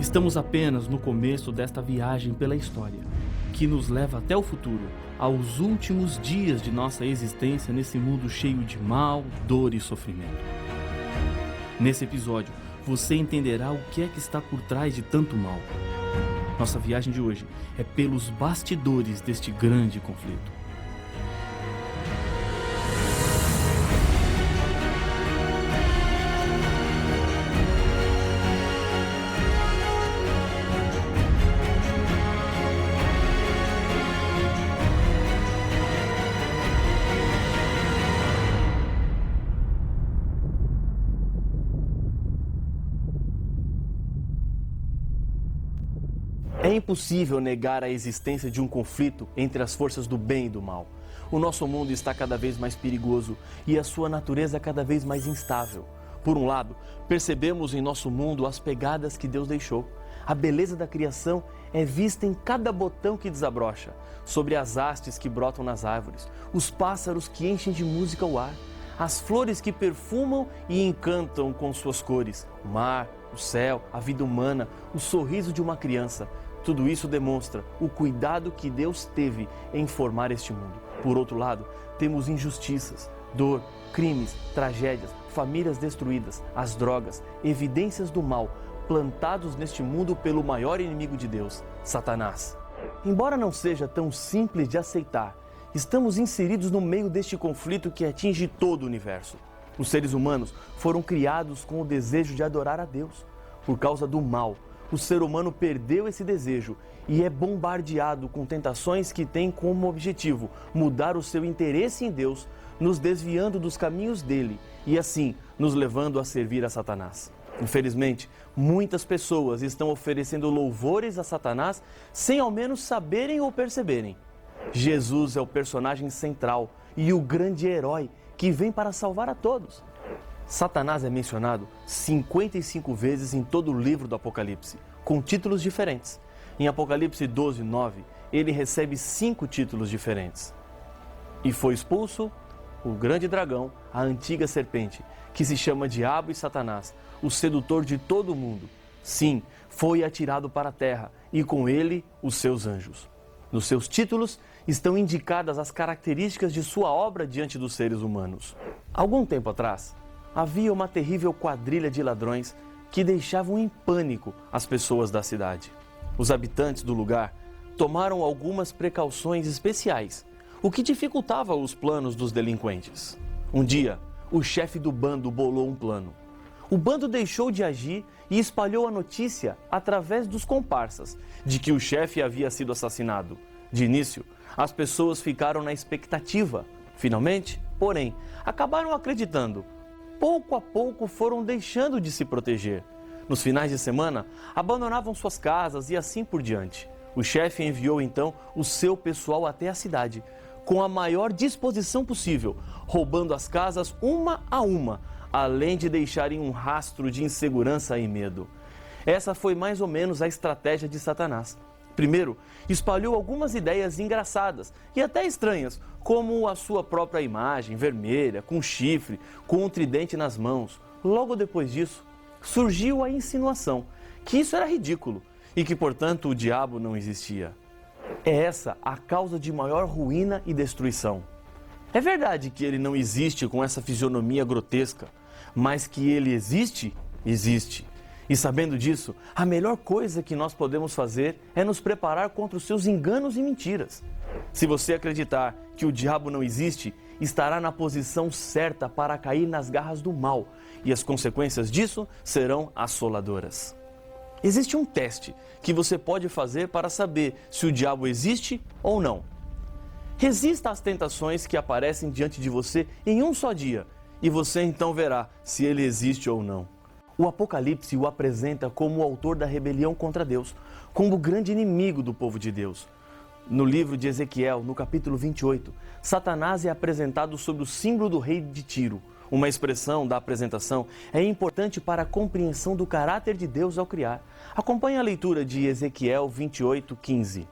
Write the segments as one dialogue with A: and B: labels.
A: Estamos apenas no começo desta viagem pela história, que nos leva até o futuro, aos últimos dias de nossa existência nesse mundo cheio de mal, dor e sofrimento. Nesse episódio, você entenderá o que é que está por trás de tanto mal. Nossa viagem de hoje é pelos bastidores deste grande conflito. É impossível negar a existência de um conflito entre as forças do bem e do mal. O nosso mundo está cada vez mais perigoso e a sua natureza cada vez mais instável. Por um lado, percebemos em nosso mundo as pegadas que Deus deixou. A beleza da criação é vista em cada botão que desabrocha, sobre as hastes que brotam nas árvores, os pássaros que enchem de música o ar, as flores que perfumam e encantam com suas cores, o mar, o céu, a vida humana, o sorriso de uma criança. Tudo isso demonstra o cuidado que Deus teve em formar este mundo. Por outro lado, temos injustiças, dor, crimes, tragédias, famílias destruídas, as drogas, evidências do mal, plantados neste mundo pelo maior inimigo de Deus, Satanás. Embora não seja tão simples de aceitar, estamos inseridos no meio deste conflito que atinge todo o universo. Os seres humanos foram criados com o desejo de adorar a Deus. Por causa do mal, o ser humano perdeu esse desejo e é bombardeado com tentações que têm como objetivo mudar o seu interesse em Deus, nos desviando dos caminhos dele e assim nos levando a servir a Satanás. Infelizmente, muitas pessoas estão oferecendo louvores a Satanás sem ao menos saberem ou perceberem. Jesus é o personagem central e o grande herói que vem para salvar a todos. Satanás é mencionado 55 vezes em todo o livro do Apocalipse, com títulos diferentes. Em Apocalipse 12:9, ele recebe 5 títulos diferentes. E foi expulso o grande dragão, a antiga serpente, que se chama Diabo e Satanás, o sedutor de todo o mundo. Sim, foi atirado para a terra e com ele os seus anjos. Nos seus títulos estão indicadas as características de sua obra diante dos seres humanos. Algum tempo atrás, havia uma terrível quadrilha de ladrões que deixavam em pânico as pessoas da cidade. Os habitantes do lugar tomaram algumas precauções especiais, o que dificultava os planos dos delinquentes. Um dia, o chefe do bando bolou um plano. O bando deixou de agir e espalhou a notícia através dos comparsas de que o chefe havia sido assassinado. De início, as pessoas ficaram na expectativa. Finalmente, porém, acabaram acreditando. Pouco a pouco foram deixando de se proteger. Nos finais de semana, abandonavam suas casas e assim por diante. O chefe enviou então o seu pessoal até a cidade, com a maior disposição possível, roubando as casas uma a uma, além de deixarem um rastro de insegurança e medo. Essa foi mais ou menos a estratégia de Satanás. Primeiro, espalhou algumas ideias engraçadas e até estranhas, como a sua própria imagem vermelha, com chifre, com um tridente nas mãos. Logo depois disso, surgiu a insinuação que isso era ridículo e que, portanto, o diabo não existia. É essa a causa de maior ruína e destruição. É verdade que ele não existe com essa fisionomia grotesca, mas que ele existe, existe. E sabendo disso, a melhor coisa que nós podemos fazer é nos preparar contra os seus enganos e mentiras. Se você acreditar que o diabo não existe, estará na posição certa para cair nas garras do mal, e as consequências disso serão assoladoras. Existe um teste que você pode fazer para saber se o diabo existe ou não. Resista às tentações que aparecem diante de você em um só dia, e você então verá se ele existe ou não. O Apocalipse o apresenta como o autor da rebelião contra Deus, como o grande inimigo do povo de Deus. No livro de Ezequiel, no capítulo 28, Satanás é apresentado sob o símbolo do rei de Tiro. Uma expressão da apresentação é importante para a compreensão do caráter de Deus ao criar. Acompanhe a leitura de Ezequiel 28:15.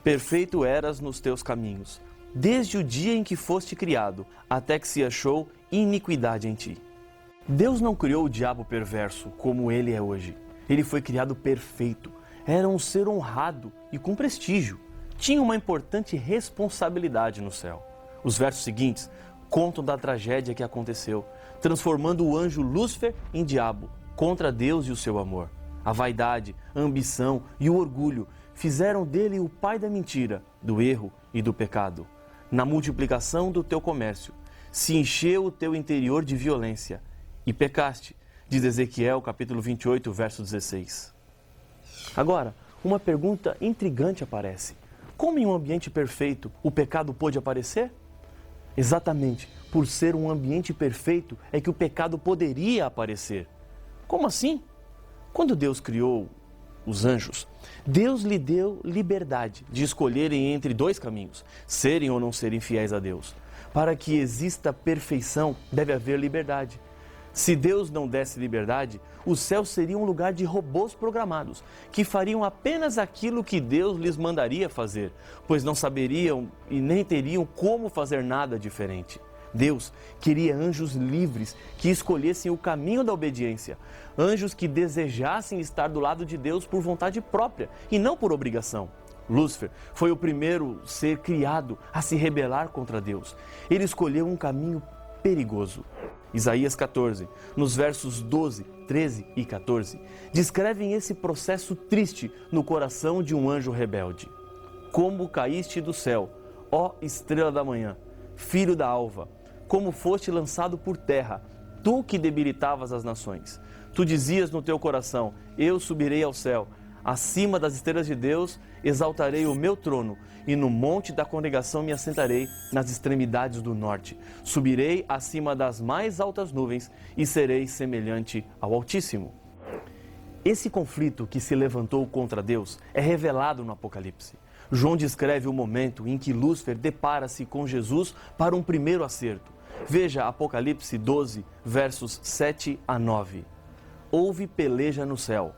A: Perfeito eras nos teus caminhos, desde o dia em que foste criado, até que se achou iniquidade em ti. Deus não criou o diabo perverso como ele é hoje. Ele foi criado perfeito, era um ser honrado e com prestígio. Tinha uma importante responsabilidade no céu. Os versos seguintes contam da tragédia que aconteceu, transformando o anjo Lúcifer em diabo, contra Deus e o seu amor. A vaidade, a ambição e o orgulho fizeram dele o pai da mentira, do erro e do pecado. Na multiplicação do teu comércio, se encheu o teu interior de violência e pecaste, diz Ezequiel capítulo 28, verso 16. Agora, uma pergunta intrigante aparece. Como em um ambiente perfeito o pecado pôde aparecer? Exatamente, por ser um ambiente perfeito é que o pecado poderia aparecer. Como assim? Quando Deus criou os anjos, Deus lhe deu liberdade de escolherem entre dois caminhos, serem ou não serem fiéis a Deus. Para que exista perfeição, deve haver liberdade. Se Deus não desse liberdade, o céu seria um lugar de robôs programados, que fariam apenas aquilo que Deus lhes mandaria fazer, pois não saberiam e nem teriam como fazer nada diferente. Deus queria anjos livres que escolhessem o caminho da obediência, anjos que desejassem estar do lado de Deus por vontade própria e não por obrigação. Lúcifer foi o primeiro ser criado a se rebelar contra Deus. Ele escolheu um caminho perigoso. Isaías 14, nos versos 12, 13 e 14, descrevem esse processo triste no coração de um anjo rebelde. Como caíste do céu, ó estrela da manhã, filho da alva, como foste lançado por terra, tu que debilitavas as nações. Tu dizias no teu coração, eu subirei ao céu, acima das estrelas de Deus exaltarei o meu trono, e no monte da congregação me assentarei nas extremidades do norte. Subirei acima das mais altas nuvens e serei semelhante ao Altíssimo. Esse conflito que se levantou contra Deus é revelado no Apocalipse. João descreve o momento em que Lúcifer depara-se com Jesus para um primeiro acerto. Veja Apocalipse 12, versos 7 a 9. Houve peleja no céu.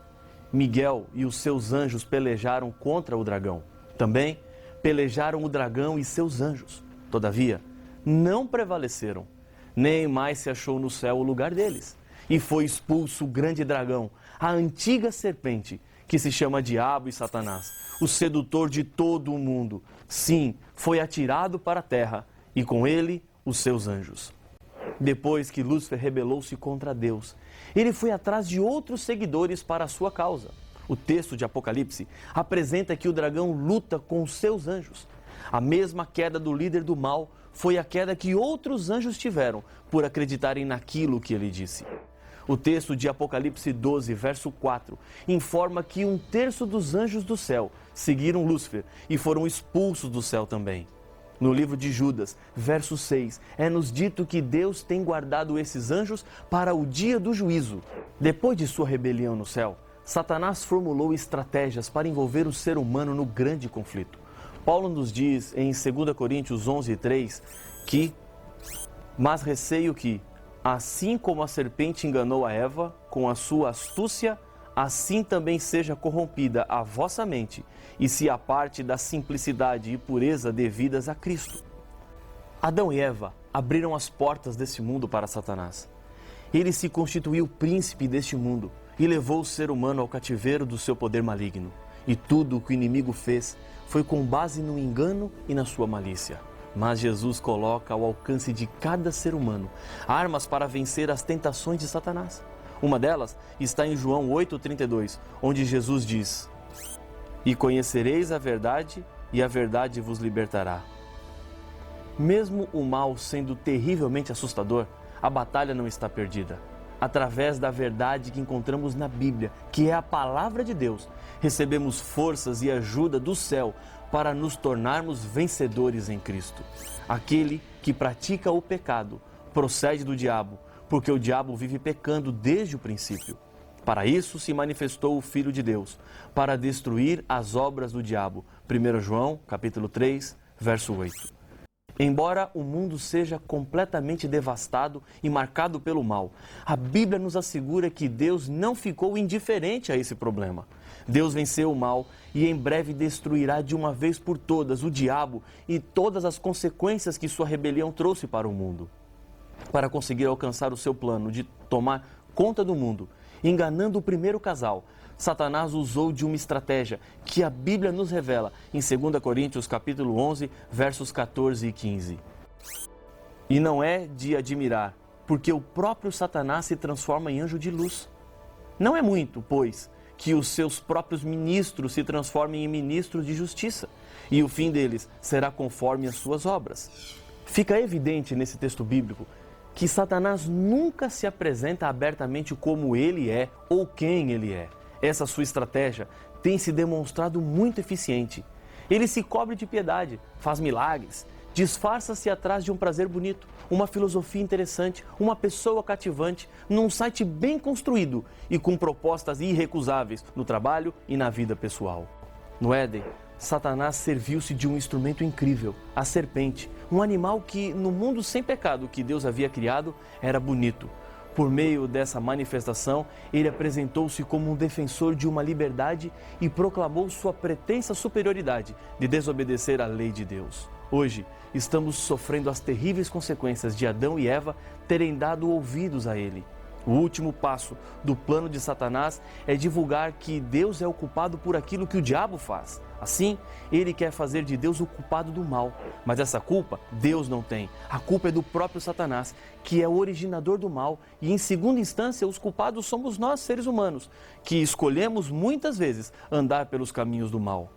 A: Miguel e os seus anjos pelejaram contra o dragão. Também pelejaram o dragão e seus anjos. Todavia, não prevaleceram. Nem mais se achou no céu o lugar deles. E foi expulso o grande dragão, a antiga serpente, que se chama Diabo e Satanás, o sedutor de todo o mundo. Sim, foi atirado para a terra, e com ele os seus anjos. Depois que Lúcifer rebelou-se contra Deus, ele foi atrás de outros seguidores para a sua causa. O texto de Apocalipse apresenta que o dragão luta com os seus anjos. A mesma queda do líder do mal foi a queda que outros anjos tiveram por acreditarem naquilo que ele disse. O texto de Apocalipse 12, verso 4, informa que 1/3 dos anjos do céu seguiram Lúcifer e foram expulsos do céu também. No livro de Judas, verso 6, é-nos dito que Deus tem guardado esses anjos para o dia do juízo. Depois de sua rebelião no céu, Satanás formulou estratégias para envolver o ser humano no grande conflito. Paulo nos diz em 2 Coríntios 11, 3, que mas receio que, assim como a serpente enganou a Eva com a sua astúcia, assim também seja corrompida a vossa mente e se aparte da simplicidade e pureza devidas a Cristo. Adão e Eva abriram as portas desse mundo para Satanás. Ele se constituiu príncipe deste mundo e levou o ser humano ao cativeiro do seu poder maligno. E tudo o que o inimigo fez foi com base no engano e na sua malícia. Mas Jesus coloca ao alcance de cada ser humano armas para vencer as tentações de Satanás. Uma delas está em João 8,32, onde Jesus diz: E conhecereis a verdade, e a verdade vos libertará. Mesmo o mal sendo terrivelmente assustador, a batalha não está perdida. Através da verdade que encontramos na Bíblia, que é a palavra de Deus, recebemos forças e ajuda do céu para nos tornarmos vencedores em Cristo. Aquele que pratica o pecado procede do diabo, porque o diabo vive pecando desde o princípio. Para isso se manifestou o Filho de Deus, para destruir as obras do diabo. 1 João, capítulo 3, verso 8. Embora o mundo seja completamente devastado e marcado pelo mal, a Bíblia nos assegura que Deus não ficou indiferente a esse problema. Deus venceu o mal e em breve destruirá de uma vez por todas o diabo e todas as consequências que sua rebelião trouxe para o mundo. Para conseguir alcançar o seu plano de tomar conta do mundo enganando o primeiro casal, Satanás usou de uma estratégia que a Bíblia nos revela em 2 Coríntios capítulo 11, versos 14 e 15. E não é de admirar, porque o próprio Satanás se transforma em anjo de luz. Não é muito, pois, que os seus próprios ministros se transformem em ministros de justiça, e o fim deles será conforme as suas obras. Fica evidente nesse texto bíblico que Satanás nunca se apresenta abertamente como ele é ou quem ele é. Essa sua estratégia tem se demonstrado muito eficiente. Ele se cobre de piedade, faz milagres, disfarça-se atrás de um prazer bonito, uma filosofia interessante, uma pessoa cativante, num site bem construído e com propostas irrecusáveis no trabalho e na vida pessoal. No Éden, Satanás serviu-se de um instrumento incrível, a serpente, um animal que, no mundo sem pecado que Deus havia criado, era bonito. Por meio dessa manifestação, ele apresentou-se como um defensor de uma liberdade e proclamou sua pretensa superioridade de desobedecer à lei de Deus. Hoje, estamos sofrendo as terríveis consequências de Adão e Eva terem dado ouvidos a ele. O último passo do plano de Satanás é divulgar que Deus é o culpado por aquilo que o diabo faz. Assim, ele quer fazer de Deus o culpado do mal. Mas essa culpa Deus não tem. A culpa é do próprio Satanás, que é o originador do mal. E em segunda instância, os culpados somos nós, seres humanos, que escolhemos muitas vezes andar pelos caminhos do mal.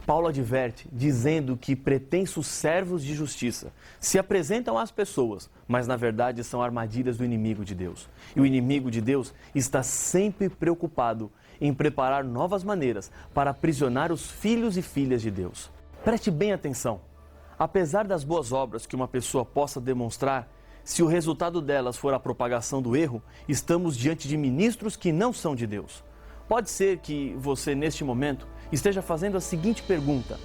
A: Paulo adverte, dizendo que pretensos servos de justiça se apresentam às pessoas, mas na verdade são armadilhas do inimigo de Deus. E o inimigo de Deus está sempre preocupado em preparar novas maneiras para aprisionar os filhos e filhas de Deus. Preste bem atenção. Apesar das boas obras que uma pessoa possa demonstrar, se o resultado delas for a propagação do erro, estamos diante de ministros que não são de Deus. Pode ser que você, neste momento, esteja fazendo a seguinte pergunta: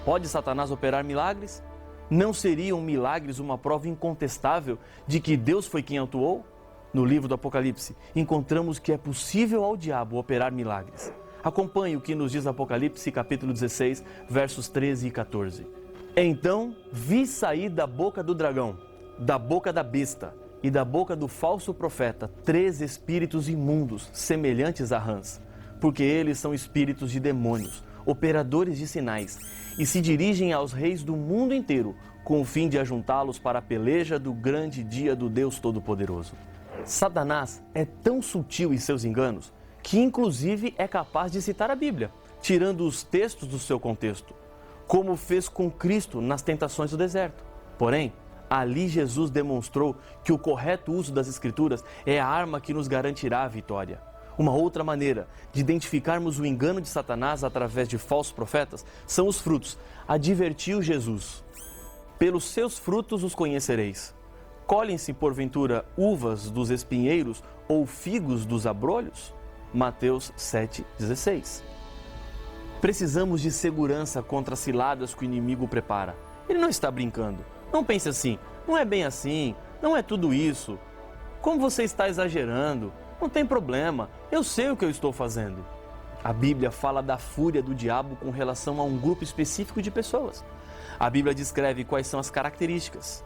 A: pode Satanás operar milagres? Não seriam milagres uma prova incontestável de que Deus foi quem atuou? No livro do Apocalipse, encontramos que é possível ao diabo operar milagres. Acompanhe o que nos diz Apocalipse, capítulo 16, versos 13 e 14. Então vi sair da boca do dragão, da boca da besta e da boca do falso profeta 3 espíritos imundos, semelhantes a rãs, porque eles são espíritos de demônios, operadores de sinais, e se dirigem aos reis do mundo inteiro, com o fim de ajuntá-los para a peleja do grande dia do Deus Todo-Poderoso. Satanás é tão sutil em seus enganos que inclusive é capaz de citar a Bíblia, tirando os textos do seu contexto, como fez com Cristo nas tentações do deserto. Porém, ali Jesus demonstrou que o correto uso das Escrituras é a arma que nos garantirá a vitória. Uma outra maneira de identificarmos o engano de Satanás através de falsos profetas são os frutos, advertiu Jesus. Pelos seus frutos os conhecereis. Colhem-se, porventura, uvas dos espinheiros ou figos dos abrolhos? Mateus 7,16. Precisamos de segurança contra as ciladas que o inimigo prepara. Ele não está brincando. Não pense assim, não é bem assim, não é tudo isso. Como você está exagerando? Não tem problema, eu sei o que eu estou fazendo. A Bíblia fala da fúria do diabo com relação a um grupo específico de pessoas. A Bíblia descreve quais são as características.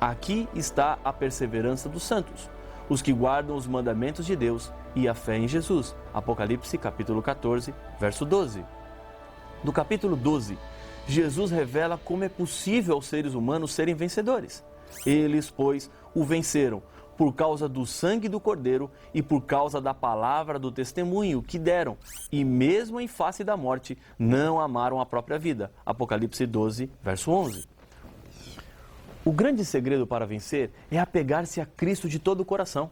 A: Aqui está a perseverança dos santos, os que guardam os mandamentos de Deus e a fé em Jesus. Apocalipse capítulo 14, verso 12. No capítulo 12, Jesus revela como é possível aos seres humanos serem vencedores. Eles, pois, o venceram por causa do sangue do Cordeiro e por causa da palavra do testemunho que deram, e mesmo em face da morte, não amaram a própria vida. Apocalipse 12, verso 11. O grande segredo para vencer é apegar-se a Cristo de todo o coração.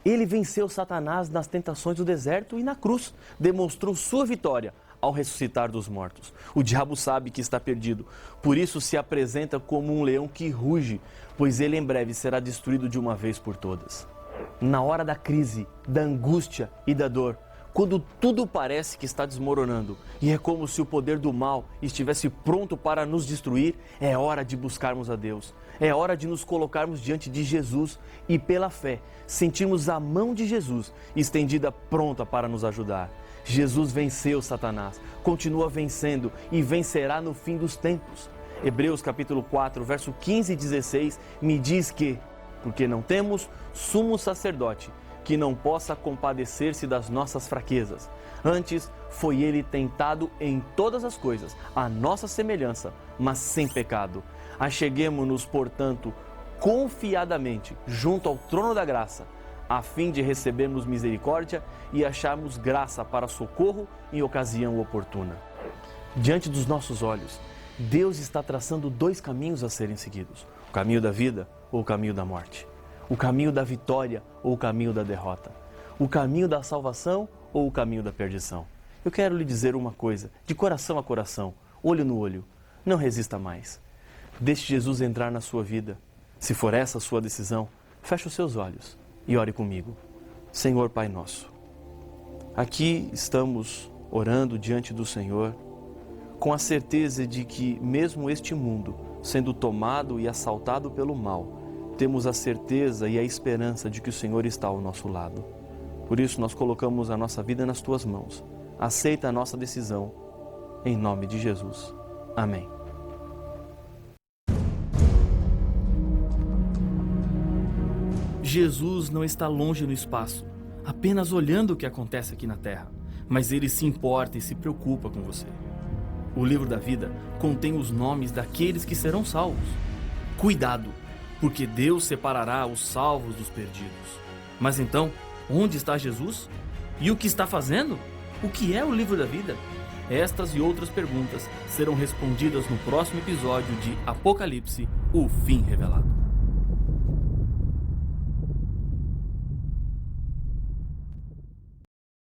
A: Ele venceu Satanás nas tentações do deserto e na cruz, demonstrou sua vitória ao ressuscitar dos mortos. O diabo sabe que está perdido, por isso se apresenta como um leão que ruge, pois ele em breve será destruído de uma vez por todas. Na hora da crise, da angústia e da dor, quando tudo parece que está desmoronando e é como se o poder do mal estivesse pronto para nos destruir, é hora de buscarmos a Deus. É hora de nos colocarmos diante de Jesus e, pela fé, sentirmos a mão de Jesus estendida pronta para nos ajudar. Jesus venceu Satanás, continua vencendo e vencerá no fim dos tempos. Hebreus capítulo 4, verso 15 e 16 me diz que, porque não temos sumo sacerdote que não possa compadecer-se das nossas fraquezas. Antes, foi ele tentado em todas as coisas, à nossa semelhança, mas sem pecado. Acheguemo-nos, portanto, confiadamente junto ao trono da graça, a fim de recebermos misericórdia e acharmos graça para socorro em ocasião oportuna. Diante dos nossos olhos, Deus está traçando dois caminhos a serem seguidos: o caminho da vida ou o caminho da morte, o caminho da vitória ou o caminho da derrota, o caminho da salvação ou o caminho da perdição. Eu quero lhe dizer uma coisa, de coração a coração, olho no olho: não resista mais. Deixe Jesus entrar na sua vida. Se for essa a sua decisão, feche os seus olhos e ore comigo. Senhor Pai nosso, aqui estamos orando diante do Senhor, com a certeza de que mesmo este mundo sendo tomado e assaltado pelo mal, temos a certeza e a esperança de que o Senhor está ao nosso lado. Por isso nós colocamos a nossa vida nas Tuas mãos. Aceita a nossa decisão, em nome de Jesus. Amém. Jesus não está longe no espaço, apenas olhando o que acontece aqui na Terra, mas Ele se importa e se preocupa com você. O livro da vida contém os nomes daqueles que serão salvos. Cuidado, porque Deus separará os salvos dos perdidos. Mas então, onde está Jesus? E o que está fazendo? O que é o livro da vida? Estas e outras perguntas serão respondidas no próximo episódio de Apocalipse, o fim revelado.